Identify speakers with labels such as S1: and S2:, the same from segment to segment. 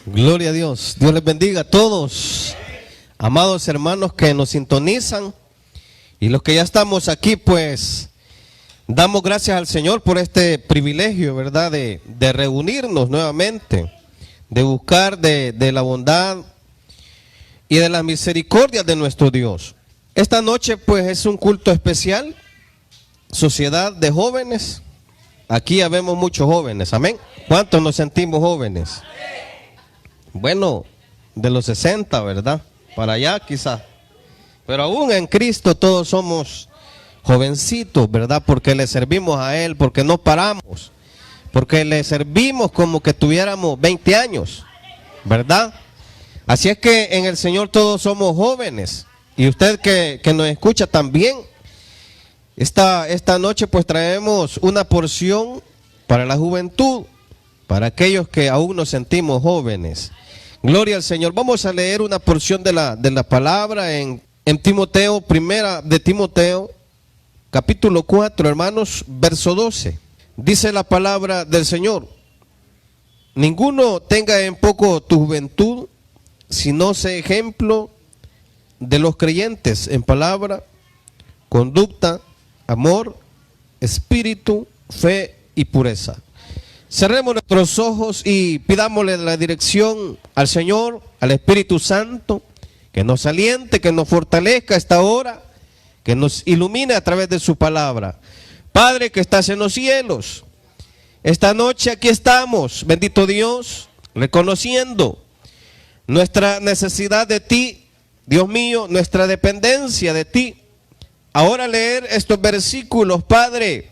S1: Gloria a Dios. Dios les bendiga a todos, amados hermanos que nos sintonizan y los que ya estamos aquí, pues damos gracias al Señor por este privilegio, ¿verdad? De reunirnos nuevamente, de buscar de la bondad y de las misericordias de nuestro Dios. Esta noche pues es un culto especial, sociedad de jóvenes. Aquí ya vemos muchos jóvenes, amén. ¿Cuántos nos sentimos jóvenes? Bueno, de los 60, ¿verdad? Para allá quizás. Pero aún en Cristo todos somos jovencitos, ¿verdad? Porque le servimos a Él, porque no paramos, porque le servimos como que tuviéramos 20 años, ¿verdad? Así es que en el Señor todos somos jóvenes. Y usted que nos escucha también, esta noche pues traemos una porción para la juventud, para aquellos que aún nos sentimos jóvenes. Gloria al Señor. Vamos a leer una porción de la palabra en Timoteo, primera de Timoteo, capítulo 4, hermanos, verso 12. Dice la palabra del Señor: ninguno tenga en poco tu juventud, sino sé ejemplo de los creyentes en palabra, conducta, amor, espíritu, fe y pureza. Cerremos nuestros ojos y pidámosle la dirección al Señor, al Espíritu Santo, que nos aliente, que nos fortalezca a esta hora, que nos ilumine a través de su palabra. Padre que estás en los cielos, esta noche aquí estamos, bendito Dios, reconociendo nuestra necesidad de ti, Dios mío, nuestra dependencia de ti. Ahora leer estos versículos, Padre,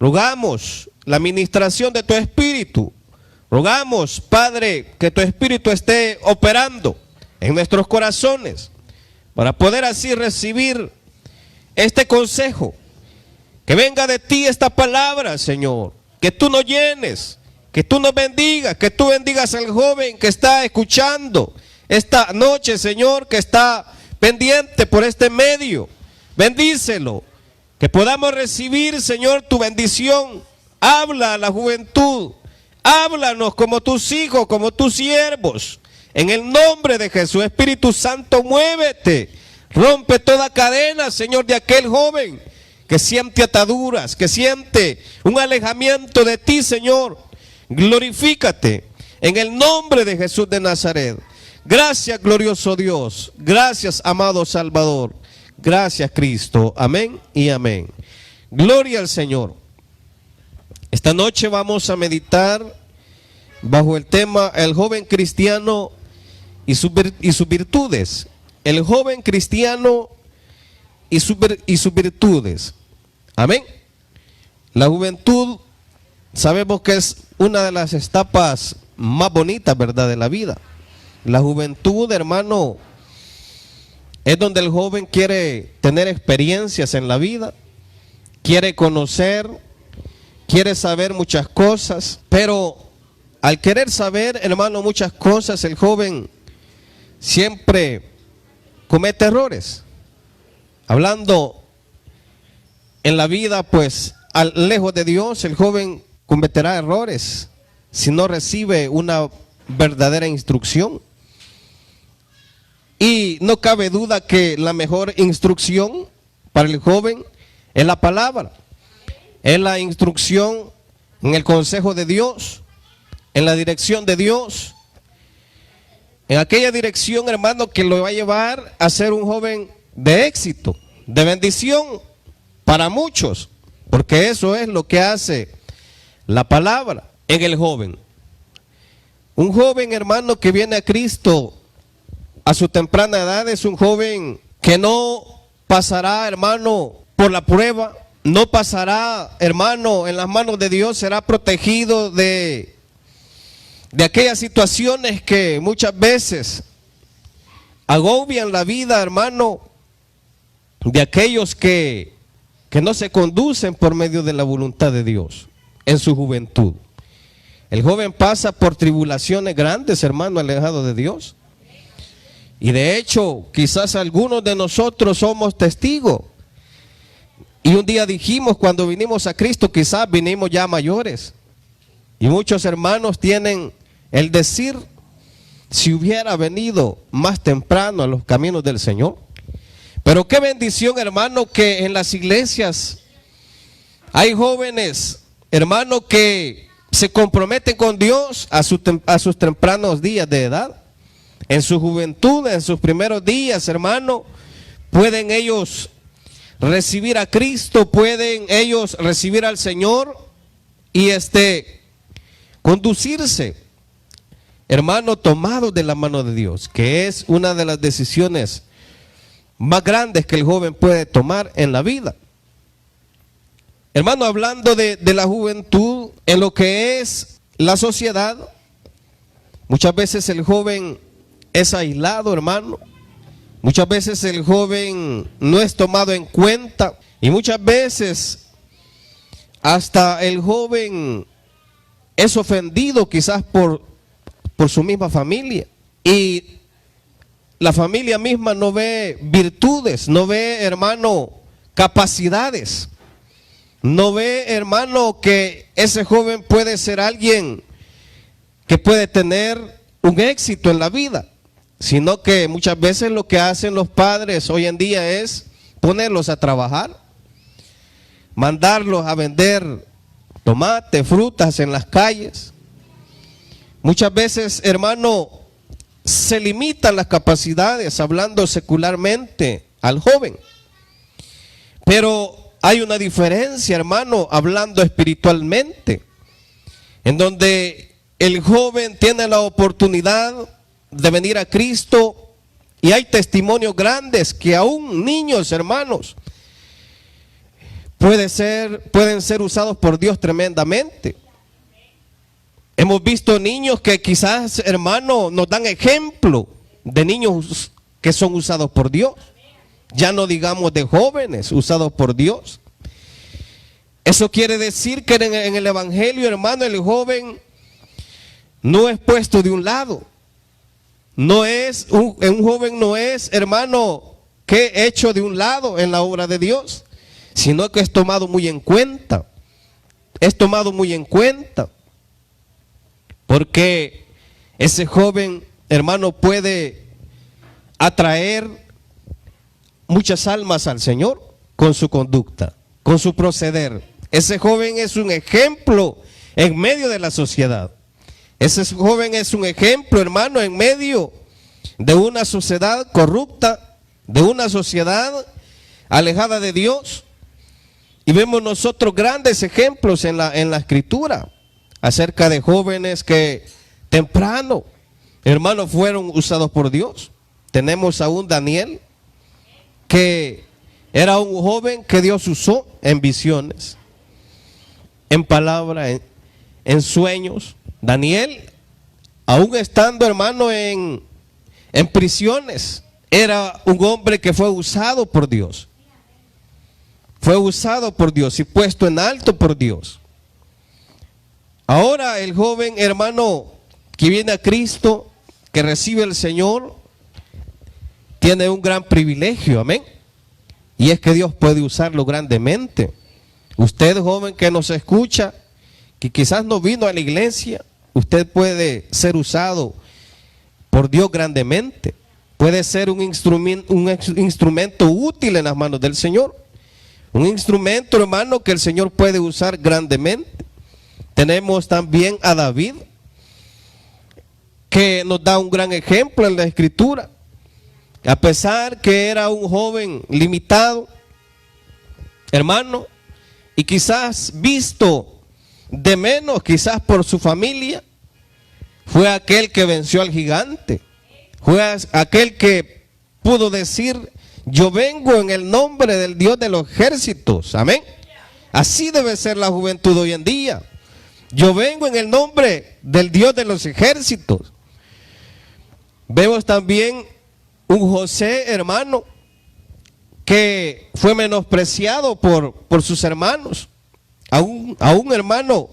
S1: rogamos la ministración de tu Espíritu. Rogamos, Padre, que tu Espíritu esté operando en nuestros corazones para poder así recibir este consejo. Que venga de ti esta palabra, Señor. Que tú nos llenes, que tú nos bendigas, que tú bendigas al joven que está escuchando esta noche, Señor, que está pendiente por este medio. Bendícelo, que podamos recibir, Señor, tu bendición. Habla a la juventud, háblanos como tus hijos, como tus siervos. En el nombre de Jesús, Espíritu Santo, muévete. Rompe toda cadena, Señor, de aquel joven que siente ataduras, que siente un alejamiento de ti, Señor. Glorifícate en el nombre de Jesús de Nazaret. Gracias, glorioso Dios. Gracias, amado Salvador. Gracias, Cristo. Amén y amén. Gloria al Señor. Esta noche vamos a meditar bajo el tema el joven cristiano y sus virtudes. El joven cristiano y sus virtudes. Amén. La juventud sabemos que es una de las etapas más bonitas, ¿verdad?, de la vida. La juventud, hermano, es donde el joven quiere tener experiencias en la vida, quiere conocer, quiere saber muchas cosas, pero al querer saber, hermano, muchas cosas, el joven siempre comete errores. Hablando en la vida, pues, lejos de Dios, el joven cometerá errores si no recibe una verdadera instrucción. Y no cabe duda que la mejor instrucción para el joven es la palabra. Es la instrucción en el consejo de Dios, en la dirección de Dios, en aquella dirección, hermano, que lo va a llevar a ser un joven de éxito, de bendición para muchos, porque eso es lo que hace la palabra en el joven. Un joven, hermano, que viene a Cristo a su temprana edad es un joven que no pasará, hermano, por la prueba. No pasará, hermano, en las manos de Dios, será protegido de aquellas situaciones que muchas veces agobian la vida, hermano, de aquellos que no se conducen por medio de la voluntad de Dios en su juventud. El joven pasa por tribulaciones grandes, hermano, alejado de Dios. Y de hecho, quizás algunos de nosotros somos testigos. Y un día dijimos, cuando vinimos a Cristo, quizás vinimos ya mayores. Y muchos hermanos tienen el decir si hubiera venido más temprano a los caminos del Señor. Pero qué bendición, hermano, que en las iglesias hay jóvenes, hermano, que se comprometen con Dios a sus tempranos días de edad. En su juventud, en sus primeros días, hermano, pueden ellos recibir a Cristo, pueden ellos recibir al Señor y conducirse, hermano, tomados de la mano de Dios, que es una de las decisiones más grandes que el joven puede tomar en la vida. Hermano, hablando de la juventud, en lo que es la sociedad, muchas veces el joven es aislado, hermano. Muchas veces el joven no es tomado en cuenta y muchas veces hasta el joven es ofendido quizás por su misma familia, y la familia misma no ve virtudes, no ve, hermano, capacidades, no ve, hermano, que ese joven puede ser alguien que puede tener un éxito en la vida, sino que muchas veces lo que hacen los padres hoy en día es ponerlos a trabajar, mandarlos a vender tomate, frutas en las calles. Muchas veces, hermano, se limitan las capacidades, hablando secularmente, al joven. Pero hay una diferencia, hermano, hablando espiritualmente, en donde el joven tiene la oportunidad de venir a Cristo, y hay testimonios grandes que aún niños, hermanos, pueden ser usados por Dios tremendamente. Hemos visto niños que quizás, hermano, nos dan ejemplo de niños que son usados por Dios. Ya no digamos de jóvenes usados por Dios. Eso quiere decir que en el evangelio, hermano, el joven no es puesto de un lado. No es un joven no es, hermano, que hecho de un lado en la obra de Dios, sino que es tomado muy en cuenta. Es tomado muy en cuenta. Porque ese joven, hermano, puede atraer muchas almas al Señor con su conducta, con su proceder. Ese joven es un ejemplo en medio de la sociedad. Ese joven es un ejemplo, hermano, en medio de una sociedad corrupta, de una sociedad alejada de Dios. Y vemos nosotros grandes ejemplos en la Escritura acerca de jóvenes que temprano, hermano, fueron usados por Dios. Tenemos a un Daniel, que era un joven que Dios usó en visiones, en palabra, en sueños. Daniel, aún estando, hermano, en prisiones, era un hombre que fue usado por Dios. Fue usado por Dios y puesto en alto por Dios. Ahora el joven, hermano, que viene a Cristo, que recibe al Señor, tiene un gran privilegio, amén. Y es que Dios puede usarlo grandemente. Usted, joven que nos escucha, que quizás no vino a la iglesia, usted puede ser usado por Dios grandemente. Puede ser un instrumento útil en las manos del Señor. Un instrumento, hermano, que el Señor puede usar grandemente. Tenemos también a David, que nos da un gran ejemplo en la Escritura. A pesar que era un joven limitado, hermano, y quizás visto de menos, quizás por su familia, fue aquel que venció al gigante. Fue aquel que pudo decir: yo vengo en el nombre del Dios de los ejércitos. Amén. Así debe ser la juventud hoy en día. Yo vengo en el nombre del Dios de los ejércitos. Vemos también un José, hermano, que fue menospreciado por sus hermanos. A un hermano,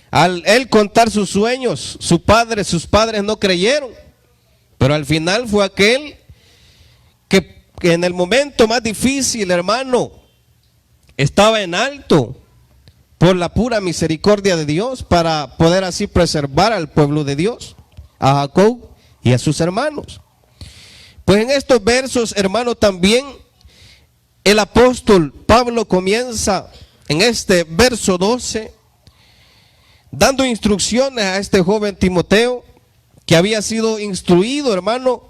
S1: al él contar sus sueños, sus padres no creyeron. Pero al final fue aquel que en el momento más difícil, hermano, estaba en alto por la pura misericordia de Dios, para poder así preservar al pueblo de Dios, a Jacob y a sus hermanos. Pues en estos versos, hermano, también el apóstol Pablo comienza en este verso 12 dando instrucciones a este joven Timoteo, que había sido instruido, hermano,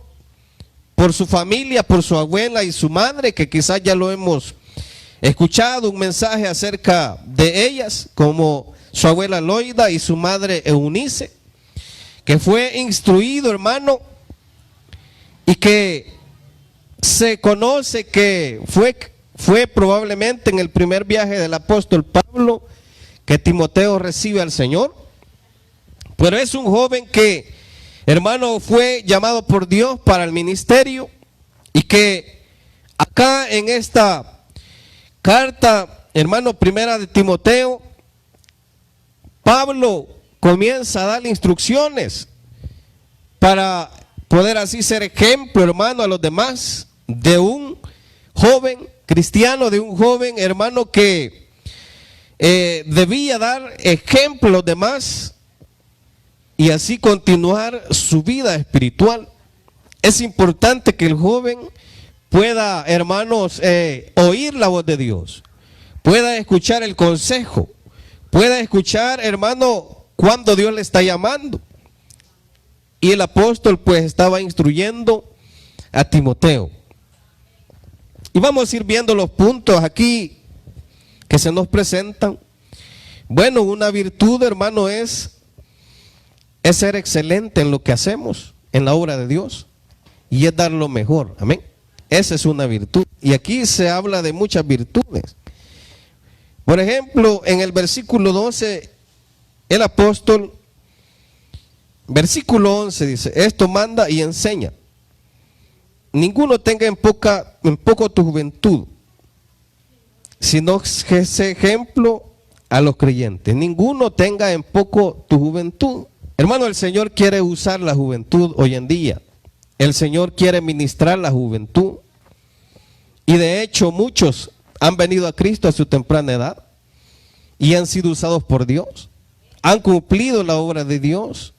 S1: por su familia, por su abuela y su madre, que quizás ya lo hemos escuchado, un mensaje acerca de ellas, como su abuela Loida y su madre Eunice, que fue instruido, hermano, y que se conoce que fue probablemente en el primer viaje del apóstol Pablo que Timoteo recibe al Señor. Pero es un joven que, hermano, fue llamado por Dios para el ministerio, y que acá en esta carta, hermano, primera de Timoteo, Pablo comienza a darle instrucciones para poder así ser ejemplo, hermano, a los demás, de un joven cristiano, de un joven, hermano, que debía dar ejemplo a los demás y así continuar su vida espiritual. Es importante que el joven pueda, hermanos, oír la voz de Dios, pueda escuchar el consejo, pueda escuchar, hermano, cuando Dios le está llamando. Y el apóstol pues estaba instruyendo a Timoteo. Y vamos a ir viendo los puntos aquí que se nos presentan. Bueno, una virtud, hermano, es ser excelente en lo que hacemos, en la obra de Dios, y es dar lo mejor. Amén. Esa es una virtud. Y aquí se habla de muchas virtudes. Por ejemplo, en el versículo 12, el apóstol, versículo 11 dice: esto manda y enseña. Ninguno tenga en poco tu juventud, sino que sea ejemplo a los creyentes. Ninguno tenga en poco tu juventud. Hermano, el Señor quiere usar la juventud hoy en día. El Señor quiere ministrar la juventud. Y de hecho muchos han venido a Cristo a su temprana edad y han sido usados por Dios. Han cumplido la obra de Dios.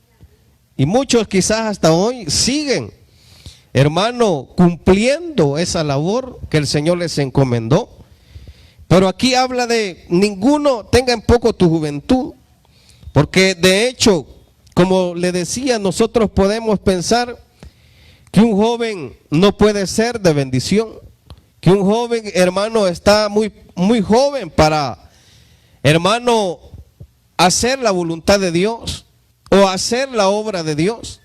S1: Y muchos quizás hasta hoy siguen, hermano, cumpliendo esa labor que el Señor les encomendó. Pero aquí habla de ninguno tenga en poco tu juventud. Porque de hecho, como le decía, nosotros podemos pensar que un joven no puede ser de bendición. Que un joven, hermano, está muy joven para, hermano, hacer la voluntad de Dios o hacer la obra de Dios.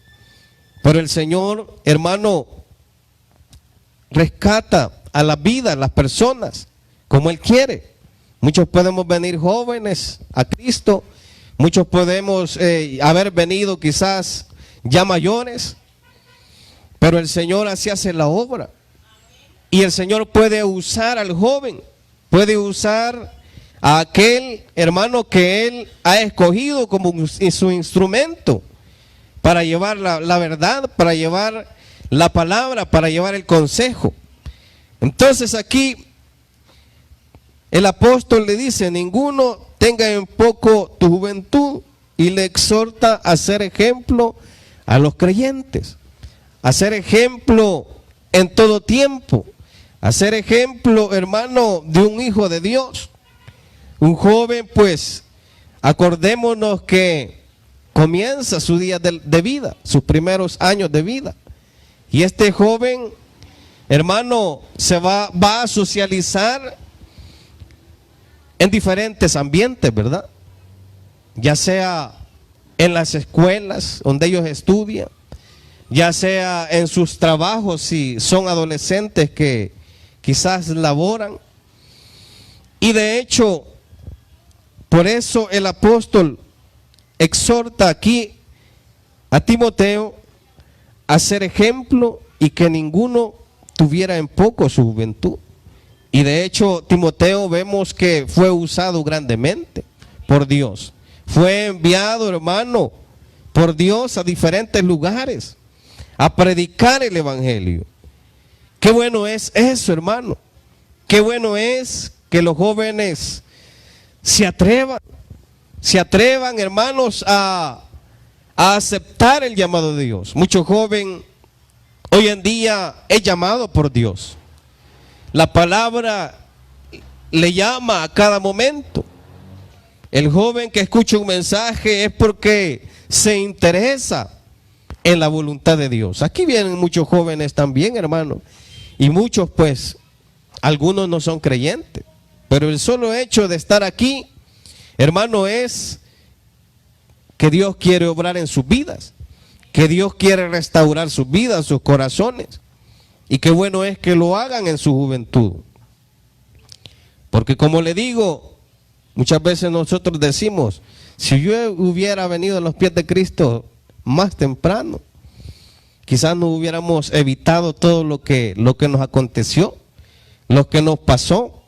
S1: Pero el Señor, hermano, rescata a la vida, a las personas, como Él quiere. Muchos podemos venir jóvenes a Cristo, muchos podemos haber venido quizás ya mayores, pero el Señor así hace la obra. Y el Señor puede usar al joven, puede usar a aquel hermano que Él ha escogido como su instrumento para llevar la verdad, para llevar la palabra, para llevar el consejo. Entonces aquí el apóstol le dice: ninguno tenga en poco tu juventud, y le exhorta a ser ejemplo a los creyentes, a ser ejemplo en todo tiempo, a ser ejemplo, hermano, de un hijo de Dios. Un joven, pues, acordémonos que comienza su día de vida, sus primeros años de vida. Y este joven, hermano, se va a socializar en diferentes ambientes, ¿verdad? Ya sea en las escuelas donde ellos estudian, ya sea en sus trabajos si son adolescentes que quizás laboran. Y de hecho, por eso el apóstol exhorta aquí a Timoteo a ser ejemplo y que ninguno tuviera en poco su juventud. Y de hecho Timoteo vemos que fue usado grandemente por Dios. Fue enviado, hermano, por Dios a diferentes lugares a predicar el evangelio. Qué bueno es eso, hermano. Qué bueno es que los jóvenes se atrevan, hermanos, a a aceptar el llamado de Dios. Mucho joven hoy en día es llamado por Dios. La palabra le llama a cada momento. El joven que escucha un mensaje es porque se interesa en la voluntad de Dios. Aquí vienen muchos jóvenes también, hermano, y muchos pues, algunos no son creyentes, pero el solo hecho de estar aquí, hermano, es que Dios quiere obrar en sus vidas, que Dios quiere restaurar sus vidas, sus corazones, y qué bueno es que lo hagan en su juventud. Porque como le digo, muchas veces nosotros decimos, si yo hubiera venido a los pies de Cristo más temprano, quizás no hubiéramos evitado todo lo que nos aconteció, lo que nos pasó.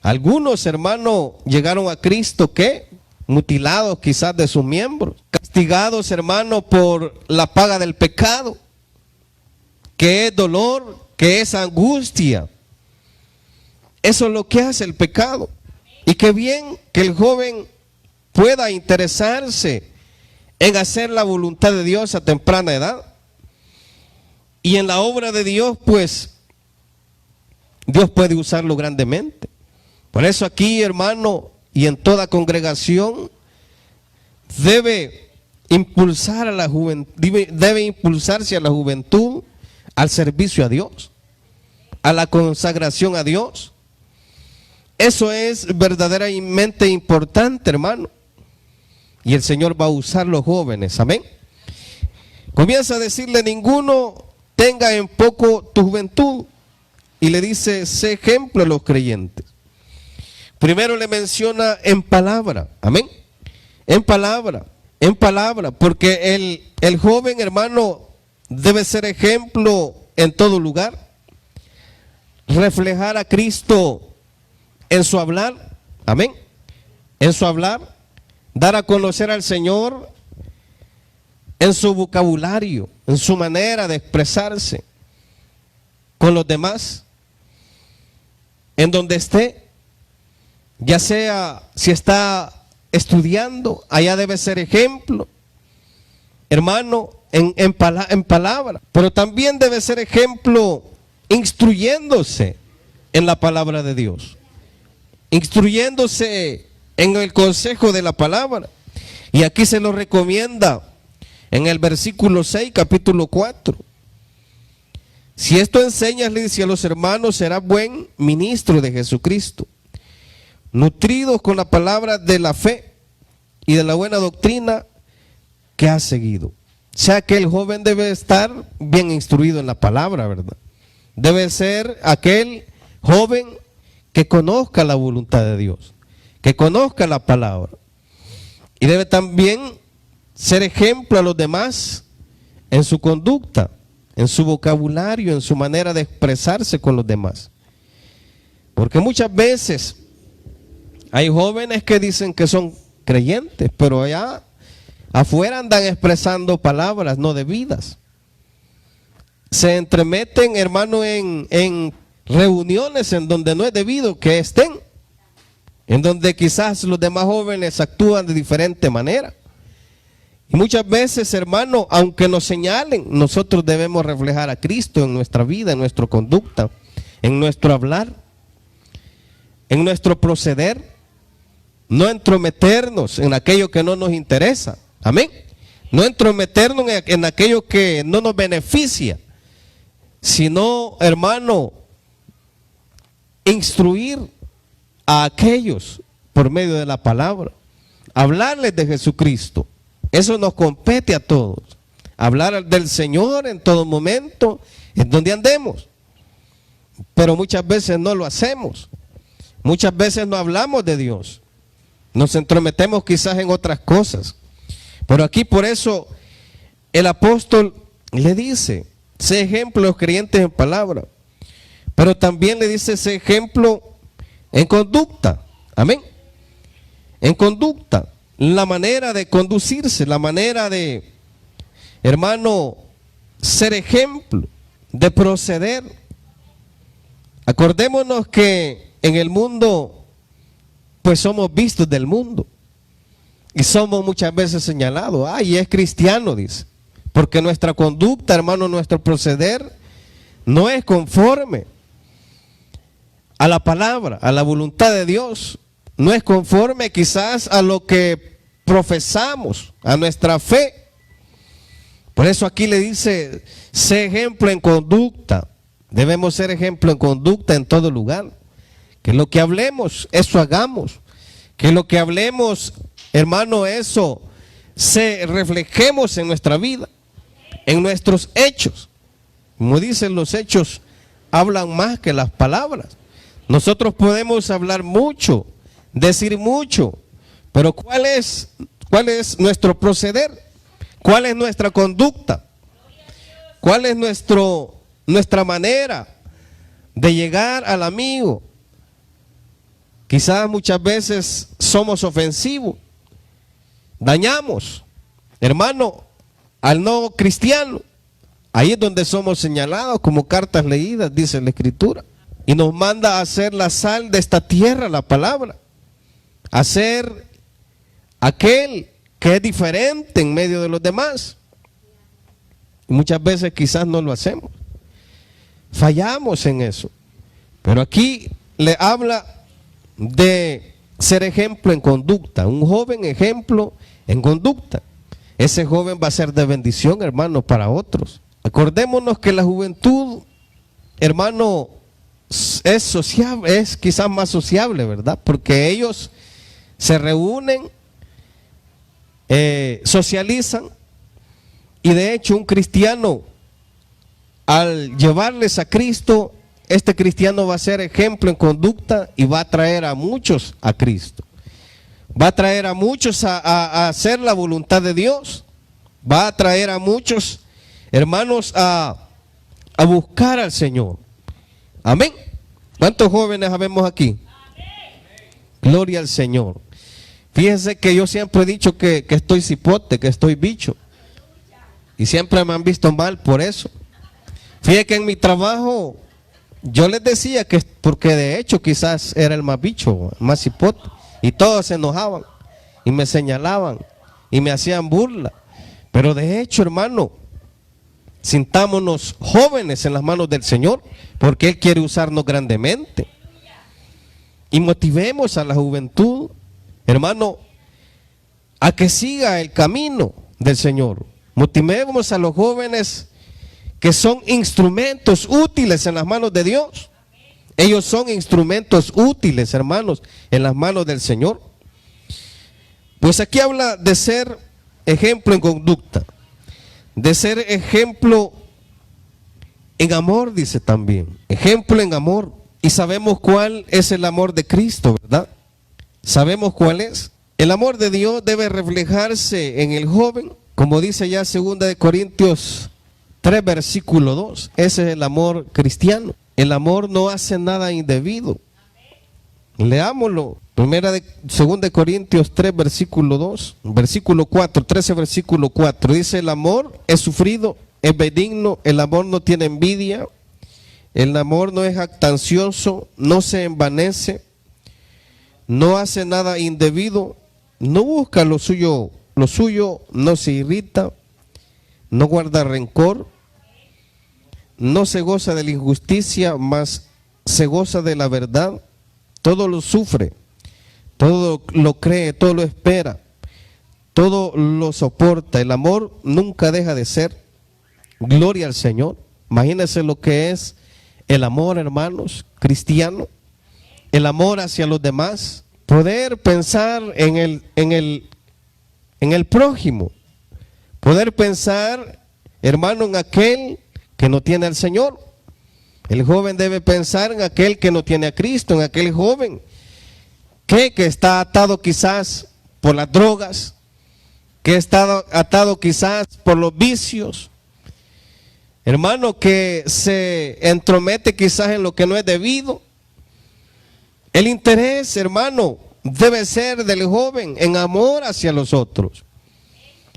S1: Algunos hermanos llegaron a Cristo, ¿qué? Mutilados quizás de sus miembros, castigados, hermanos, por la paga del pecado, que es dolor, que es angustia. Eso es lo que hace el pecado. Y qué bien que el joven pueda interesarse en hacer la voluntad de Dios a temprana edad. Y en la obra de Dios, pues, Dios puede usarlo grandemente. Por eso aquí, hermano, y en toda congregación, debe impulsar a la juventud, debe impulsarse a la juventud al servicio a Dios, a la consagración a Dios. Eso es verdaderamente importante, hermano. Y el Señor va a usar los jóvenes, amén. Comienza a decirle, ninguno tenga en poco tu juventud. Y le dice, sé ejemplo a los creyentes. Primero le menciona en palabra, amén. En palabra, porque el joven, hermano, debe ser ejemplo en todo lugar. Reflejar a Cristo en su hablar, amén. En su hablar, dar a conocer al Señor en su vocabulario, en su manera de expresarse con los demás, en donde esté, ya sea si está estudiando, allá debe ser ejemplo, hermano, en palabra, pero también debe ser ejemplo instruyéndose en la palabra de Dios, instruyéndose en el consejo de la palabra. Y aquí se lo recomienda en el versículo 6, capítulo 4. Si esto enseñas, le dice a los hermanos, será buen ministro de Jesucristo, nutridos con la palabra de la fe y de la buena doctrina que has seguido. O sea que el joven debe estar bien instruido en la palabra, ¿verdad? Debe ser aquel joven que conozca la voluntad de Dios, que conozca la palabra. Y debe también ser ejemplo a los demás en su conducta, en su vocabulario, en su manera de expresarse con los demás. Porque muchas veces hay jóvenes que dicen que son creyentes, pero allá afuera andan expresando palabras no debidas. Se entremeten, hermano, en reuniones en donde no es debido que estén, en donde quizás los demás jóvenes actúan de diferente manera. Y muchas veces, hermano, aunque nos señalen, nosotros debemos reflejar a Cristo en nuestra vida, en nuestra conducta, en nuestro hablar, en nuestro proceder. No entrometernos en aquello que no nos interesa, amén. No entrometernos en aquello que no nos beneficia, sino, hermano, instruir a aquellos por medio de la palabra, hablarles de Jesucristo. Eso nos compete a todos, hablar del Señor en todo momento, en donde andemos. Pero muchas veces no lo hacemos, muchas veces no hablamos de Dios, nos entrometemos quizás en otras cosas. Pero aquí por eso el apóstol le dice, sé ejemplo a los creyentes en palabra, pero también le dice, sé ejemplo en conducta, amén. En conducta, la manera de conducirse, la manera de, hermano, ser ejemplo, de proceder. Acordémonos que en el mundo, pues somos vistos del mundo. Y somos muchas veces señalados, ay, es cristiano, dice, porque nuestra conducta, hermano, nuestro proceder no es conforme a la palabra, a la voluntad de Dios, no es conforme quizás a lo que profesamos, a nuestra fe. Por eso aquí le dice, sé ejemplo en conducta. Debemos ser ejemplo en conducta en todo lugar. Que lo que hablemos, eso hagamos. Que lo que hablemos, hermano, eso se reflejemos en nuestra vida, en nuestros hechos. Como dicen, los hechos hablan más que las palabras. Nosotros podemos hablar mucho, decir mucho, pero ¿cuál es nuestro proceder? ¿Cuál es nuestra conducta? ¿Cuál es nuestra manera de llegar al amigo? Quizás muchas veces somos ofensivos, dañamos, hermano, al no cristiano. Ahí es donde somos señalados como cartas leídas, dice la Escritura. Y nos manda a ser la sal de esta tierra, la palabra. A ser aquel que es diferente en medio de los demás. Y muchas veces quizás no lo hacemos. Fallamos en eso. Pero aquí le habla de ser ejemplo en conducta. Un joven ejemplo en conducta. Ese joven va a ser de bendición, hermano, para otros. Acordémonos que la juventud, hermano, es sociable, es quizás más sociable, ¿verdad? Porque ellos se reúnen, socializan, y de hecho un cristiano, al llevarles a Cristo, este cristiano va a ser ejemplo en conducta y va a traer a muchos a Cristo. Va a traer a muchos a hacer la voluntad de Dios. Va a traer a muchos, hermanos, a buscar al Señor. Amén. ¿Cuántos jóvenes habemos aquí? Gloria al Señor. Fíjense que yo siempre he dicho que estoy cipote, que estoy bicho. Y siempre me han visto mal por eso. Fíjense que en mi trabajo yo les decía que, porque de hecho quizás era el más bicho, más cipote. Y todos se enojaban y me señalaban y me hacían burla. Pero de hecho, hermano, sintámonos jóvenes en las manos del Señor, porque Él quiere usarnos grandemente. Y motivemos a la juventud, hermano, a que siga el camino del Señor. Motivemos a los jóvenes que son instrumentos útiles en las manos de Dios. Ellos son instrumentos útiles, hermanos, en las manos del Señor. Pues aquí habla de ser ejemplo en conducta, de ser ejemplo en amor, dice también. Ejemplo en amor. Y sabemos cuál es el amor de Cristo, ¿verdad? Sabemos cuál es. El amor de Dios debe reflejarse en el joven, como dice ya 2 de Corintios 3, versículo 2. Ese es el amor cristiano. El amor no hace nada indebido. Leámoslo. 2 de Corintios 3, versículo 2, versículo 4, 13, versículo 4. Dice, el amor es sufrido, es benigno, el amor no tiene envidia, el amor no es jactancioso, no se envanece, no hace nada indebido, no busca lo suyo, no se irrita, no guarda rencor, no se goza de la injusticia, mas se goza de la verdad. Todo lo sufre, todo lo cree, todo lo espera, todo lo soporta. El amor nunca deja de ser. Gloria al Señor. Imagínense lo que es el amor, hermanos, cristiano. El amor hacia los demás. Poder pensar en el prójimo. Poder pensar, hermano, en aquel que no tiene al Señor. El joven debe pensar en aquel que no tiene a Cristo, en aquel joven que está atado quizás por las drogas, que está atado quizás por los vicios. Hermano, que se entromete quizás en lo que no es debido. El interés, hermano, debe ser del joven en amor hacia los otros.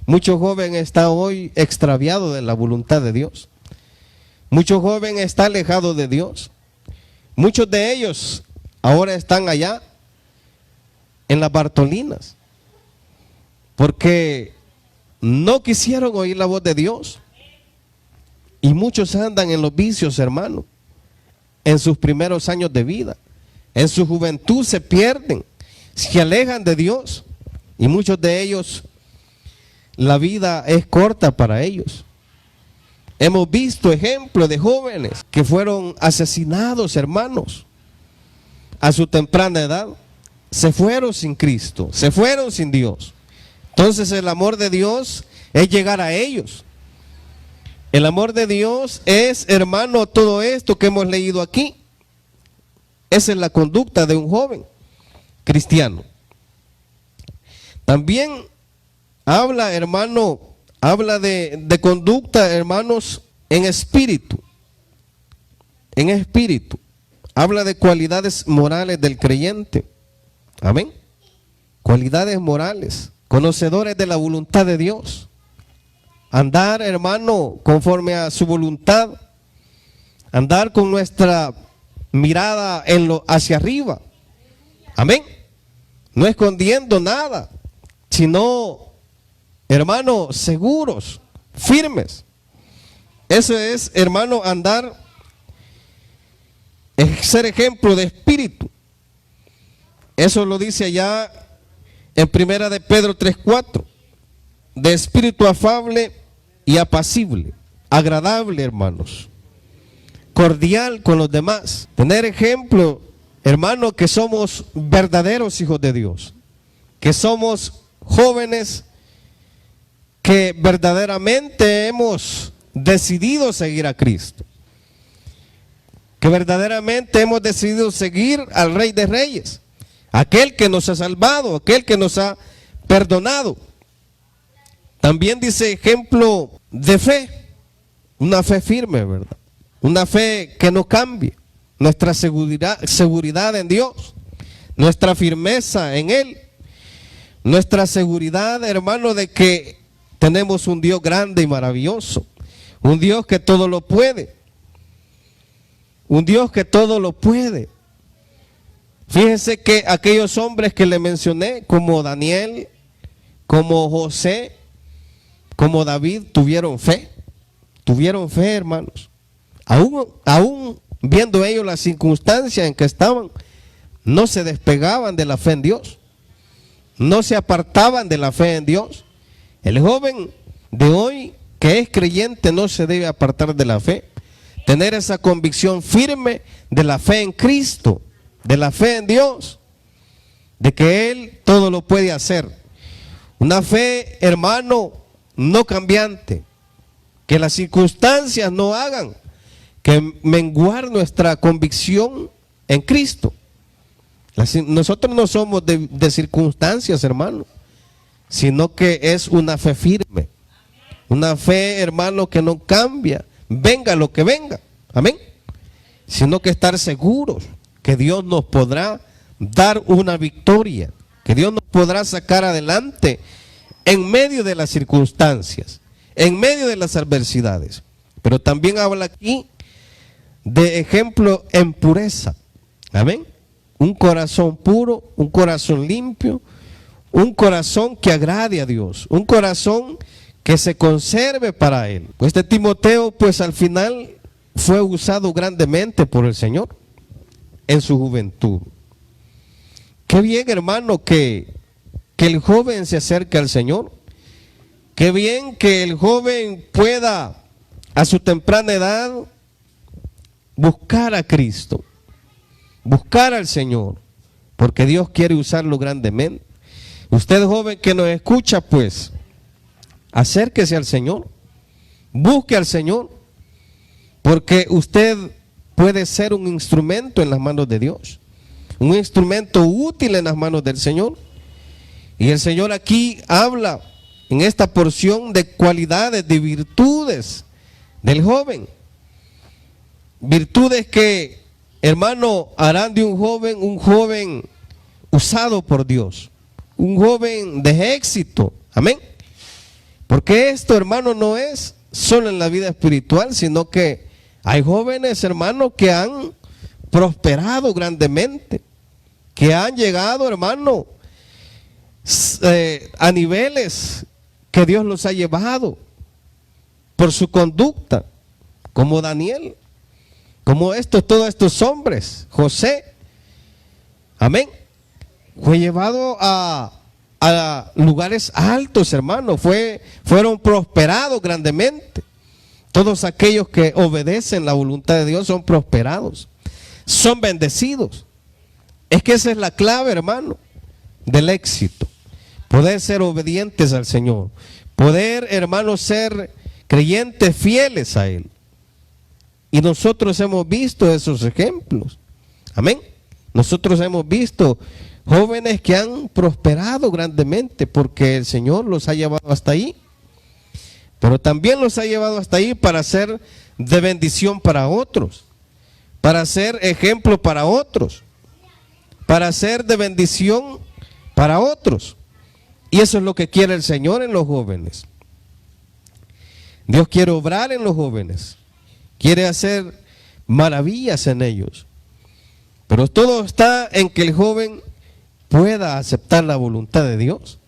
S1: Muchos jóvenes están hoy extraviados de la voluntad de Dios. Muchos jóvenes están alejados de Dios. Muchos de ellos ahora están allá en las Bartolinas. porque no quisieron oír la voz de Dios. Y muchos andan en los vicios, hermano, en sus primeros años de vida. En su juventud se pierden, se alejan de Dios. Y muchos de ellos, la vida es corta para ellos. Hemos visto ejemplos de jóvenes que fueron asesinados, hermanos, a su temprana edad. Se fueron sin Cristo, se fueron sin Dios. Entonces el amor de Dios es llegar a ellos. El amor de Dios es, hermano, todo esto que hemos leído aquí. Esa es la conducta de un joven cristiano. También habla, hermano, habla de conducta, hermanos, en espíritu. En espíritu. Habla de cualidades morales del creyente. Amén. Cualidades morales. Conocedores de la voluntad de Dios. Andar, hermano, conforme a su voluntad. Andar con nuestra mirada hacia arriba. Amén. No escondiendo nada, sino, hermano, seguros, firmes. Eso es, hermano, andar, es ser ejemplo de espíritu. Eso lo dice allá en Primera de Pedro 3:4. De espíritu afable y apacible, agradable, hermanos, cordial con los demás. Tener ejemplo, hermano, que somos verdaderos hijos de Dios, que somos jóvenes que verdaderamente hemos decidido seguir a Cristo, que verdaderamente hemos decidido seguir al Rey de Reyes, aquel que nos ha salvado, aquel que nos ha perdonado. También dice ejemplo de fe, una fe firme, ¿verdad? Una fe que no cambie, nuestra seguridad en Dios, nuestra firmeza en Él, nuestra seguridad, hermano, de que tenemos un Dios grande y maravilloso, un Dios que todo lo puede, un Dios que todo lo puede. Fíjense que aquellos hombres que le mencioné, como Daniel, como José, como David, tuvieron fe, hermanos. Aún viendo ellos las circunstancias en que estaban, no se despegaban de la fe en Dios, no se apartaban de la fe en Dios. El joven de hoy que es creyente no se debe apartar de la fe, tener esa convicción firme de la fe en Cristo, de la fe en Dios, de que Él todo lo puede hacer. Una fe, hermano, no cambiante, que las circunstancias no hagan que menguar nuestra convicción en Cristo. Nosotros no somos de circunstancias, hermano, sino que es una fe firme, una fe, hermano, que no cambia, venga lo que venga, amén, sino que estar seguros que Dios nos podrá dar una victoria, que Dios nos podrá sacar adelante en medio de las circunstancias, en medio de las adversidades. Pero también habla aquí de ejemplo en pureza, amén. Un corazón puro, un corazón limpio, un corazón que agrade a Dios, un corazón que se conserve para Él. Pues Timoteo, pues al final fue usado grandemente por el Señor en su juventud. Qué bien, hermano, que el joven se acerque al Señor. Qué bien que el joven pueda a su temprana edad buscar a Cristo, buscar al Señor, porque Dios quiere usarlo grandemente. Usted, joven que nos escucha, pues acérquese al Señor, busque al Señor, porque usted puede ser un instrumento en las manos de Dios, un instrumento útil en las manos del Señor. Y el Señor aquí habla en esta porción de cualidades, de virtudes del joven, virtudes que, hermano, harán de un joven usado por Dios, un joven de éxito, amén. Porque esto, hermano, no es solo en la vida espiritual, sino que hay jóvenes, hermano, que han prosperado grandemente, que han llegado, hermano, a niveles que Dios los ha llevado por su conducta, como Daniel, como todos estos hombres, José, amén, fue llevado a lugares altos, hermanos, fueron prosperados grandemente. Todos aquellos que obedecen la voluntad de Dios son prosperados, son bendecidos. Es que esa es la clave, hermano, del éxito. Poder ser obedientes al Señor. Poder, hermano, ser creyentes fieles a Él. Y nosotros hemos visto esos ejemplos. Amén. Nosotros hemos visto jóvenes que han prosperado grandemente porque el Señor los ha llevado hasta ahí. Pero también los ha llevado hasta ahí para ser de bendición para otros, para ser ejemplo para otros, para ser de bendición para otros. Y eso es lo que quiere el Señor en los jóvenes. Dios quiere obrar en los jóvenes, quiere hacer maravillas en ellos. Pero todo está en que el joven pueda aceptar la voluntad de Dios.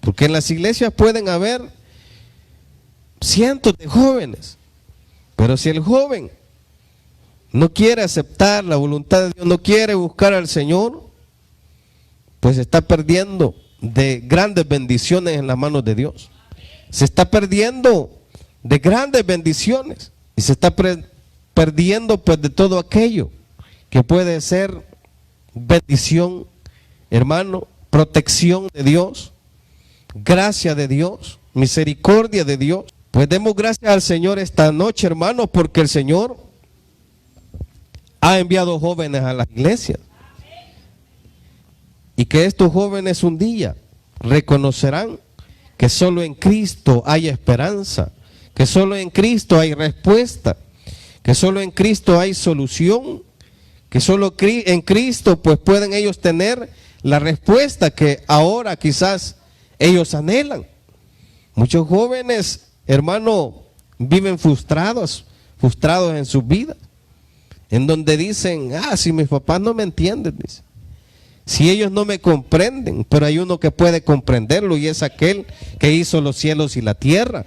S1: Porque en las iglesias pueden haber cientos de jóvenes, pero si el joven no quiere aceptar la voluntad de Dios, no quiere buscar al Señor, pues está perdiendo de grandes bendiciones en las manos de Dios. Se está perdiendo de grandes bendiciones y se está perdiendo pues de todo aquello que puede ser bendición, hermano, protección de Dios, gracia de Dios, misericordia de Dios. Pues demos gracias al Señor esta noche, hermanos, porque el Señor ha enviado jóvenes a las iglesias. Y que estos jóvenes un día reconocerán que solo en Cristo hay esperanza, que solo en Cristo hay respuesta, que solo en Cristo hay solución, que solo en Cristo pues pueden ellos tener la respuesta que ahora quizás ellos anhelan. Muchos jóvenes, hermano, viven frustrados en su vida, en donde dicen, si mis papás no me entienden, dice, si ellos no me comprenden, pero hay uno que puede comprenderlo y es aquel que hizo los cielos y la tierra.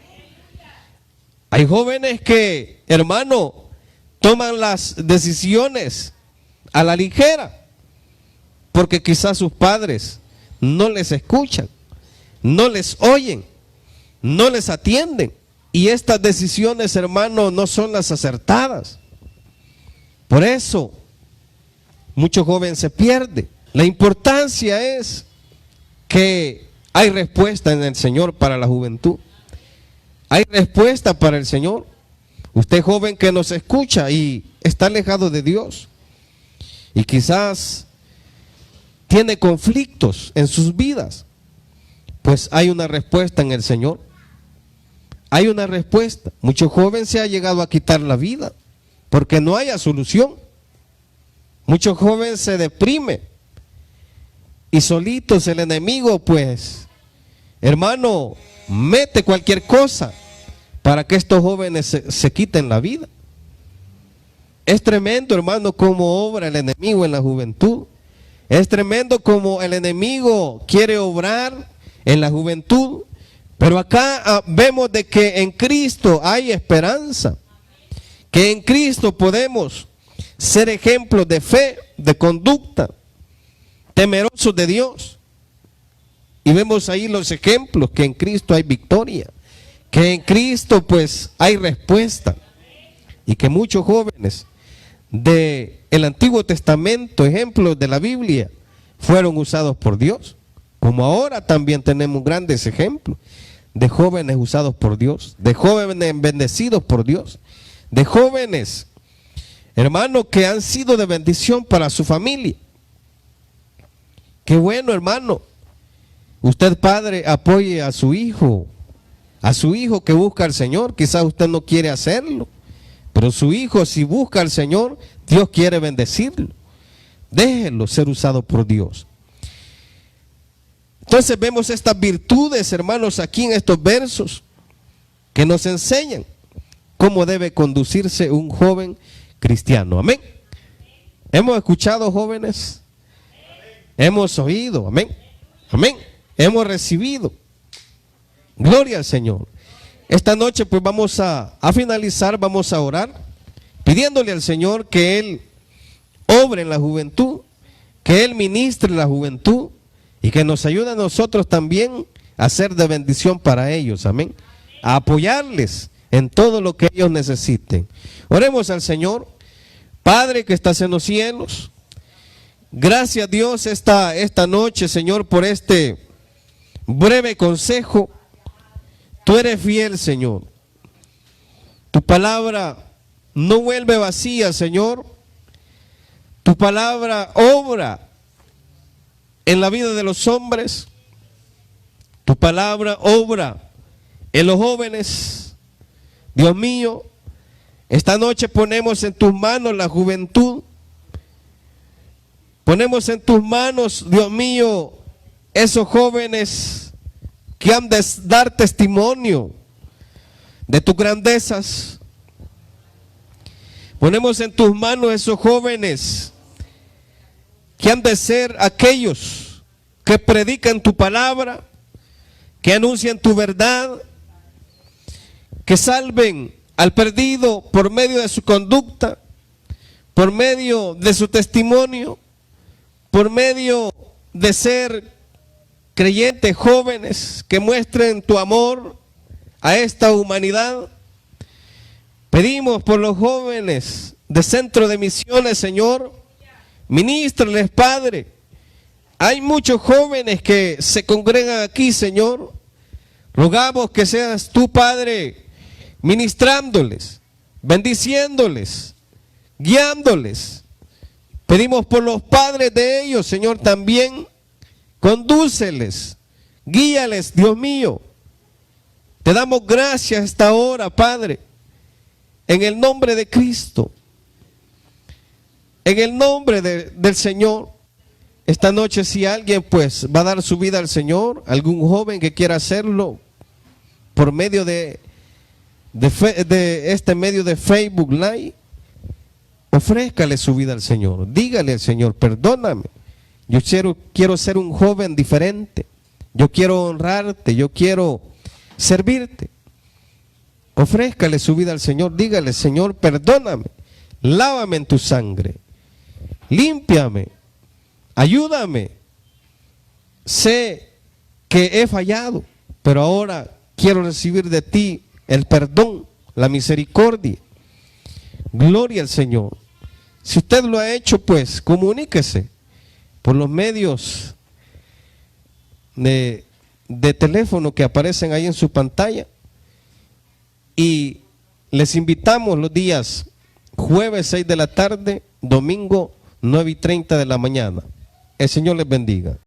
S1: Hay jóvenes que, hermano, toman las decisiones a la ligera, porque quizás sus padres no les escuchan, no les oyen, no les atienden. Y estas decisiones, hermano, no son las acertadas. Por eso, mucho joven se pierde. La importancia es que hay respuesta en el Señor para la juventud. Hay respuesta para el Señor. Usted joven que nos escucha y está alejado de Dios y quizás tiene conflictos en sus vidas, pues hay una respuesta en el Señor. Hay una respuesta. Mucho joven se ha llegado a quitar la vida porque no haya solución. Mucho joven se deprime y solitos el enemigo, pues, hermano, mete cualquier cosa para que estos jóvenes se quiten la vida. Es tremendo, hermano, cómo obra el enemigo en la juventud. Es tremendo cómo el enemigo quiere obrar en la juventud. Pero acá vemos de que en Cristo hay esperanza, que en Cristo podemos ser ejemplos de fe, de conducta, temerosos de Dios. Y vemos ahí los ejemplos, que en Cristo hay victoria, que en Cristo pues hay respuesta. Y que muchos jóvenes del Antiguo Testamento, ejemplos de la Biblia, fueron usados por Dios. Como ahora también tenemos grandes ejemplos de jóvenes usados por Dios, de jóvenes bendecidos por Dios, de jóvenes, hermanos, que han sido de bendición para su familia. Qué bueno, hermano. Usted, padre, apoye a su hijo que busca al Señor. Quizás usted no quiere hacerlo, pero su hijo, si busca al Señor, Dios quiere bendecirlo. Déjelo ser usado por Dios. Entonces vemos estas virtudes, hermanos, aquí en estos versos que nos enseñan cómo debe conducirse un joven cristiano. Amén. Hemos escuchado, jóvenes, hemos oído, amén, amén. hemos recibido. Gloria al Señor. Esta noche pues vamos a finalizar, vamos a orar, pidiéndole al Señor que Él obre en la juventud, que Él ministre la juventud y que nos ayude a nosotros también a ser de bendición para ellos, amén, a apoyarles en todo lo que ellos necesiten. Oremos al Señor. Padre que estás en los cielos, gracias Dios esta noche, Señor, por este breve consejo. Tú eres fiel, Señor. Tu palabra no vuelve vacía, Señor. Tu palabra obra en la vida de los hombres. Tu palabra obra en los jóvenes. Dios mío, esta noche ponemos en tus manos la juventud. Ponemos en tus manos, Dios mío, esos jóvenes que han de dar testimonio de tus grandezas. Ponemos en tus manos esos jóvenes que han de ser aquellos que predican tu palabra, que anuncian tu verdad, que salven al perdido por medio de su conducta, por medio de su testimonio, por medio de ser creyentes jóvenes que muestren tu amor a esta humanidad. Pedimos por los jóvenes de Centro de Misiones, Señor, ministrales, Padre. Hay muchos jóvenes que se congregan aquí, Señor. Rogamos que seas tú, Padre, ministrándoles, bendiciéndoles, guiándoles. Pedimos por los padres de ellos, Señor, también. Condúceles, guíales, Dios mío. Te damos gracias esta hora, Padre, en el nombre de Cristo, en el nombre del Señor. Esta noche, si alguien pues va a dar su vida al Señor, algún joven que quiera hacerlo por medio de este medio de Facebook Live, ofrézcale su vida al Señor. Dígale al Señor, perdóname, yo quiero ser un joven diferente, yo quiero honrarte, yo quiero servirte. Ofrézcale su vida al Señor. Dígale, Señor, perdóname, lávame en tu sangre, límpiame, ayúdame. Sé que he fallado, pero ahora quiero recibir de ti el perdón, la misericordia. Gloria al Señor. Si usted lo ha hecho, pues comuníquese por los medios de teléfono que aparecen ahí en su pantalla. Y les invitamos los días jueves 6 de la tarde, domingo 9:30 de la mañana. El Señor les bendiga.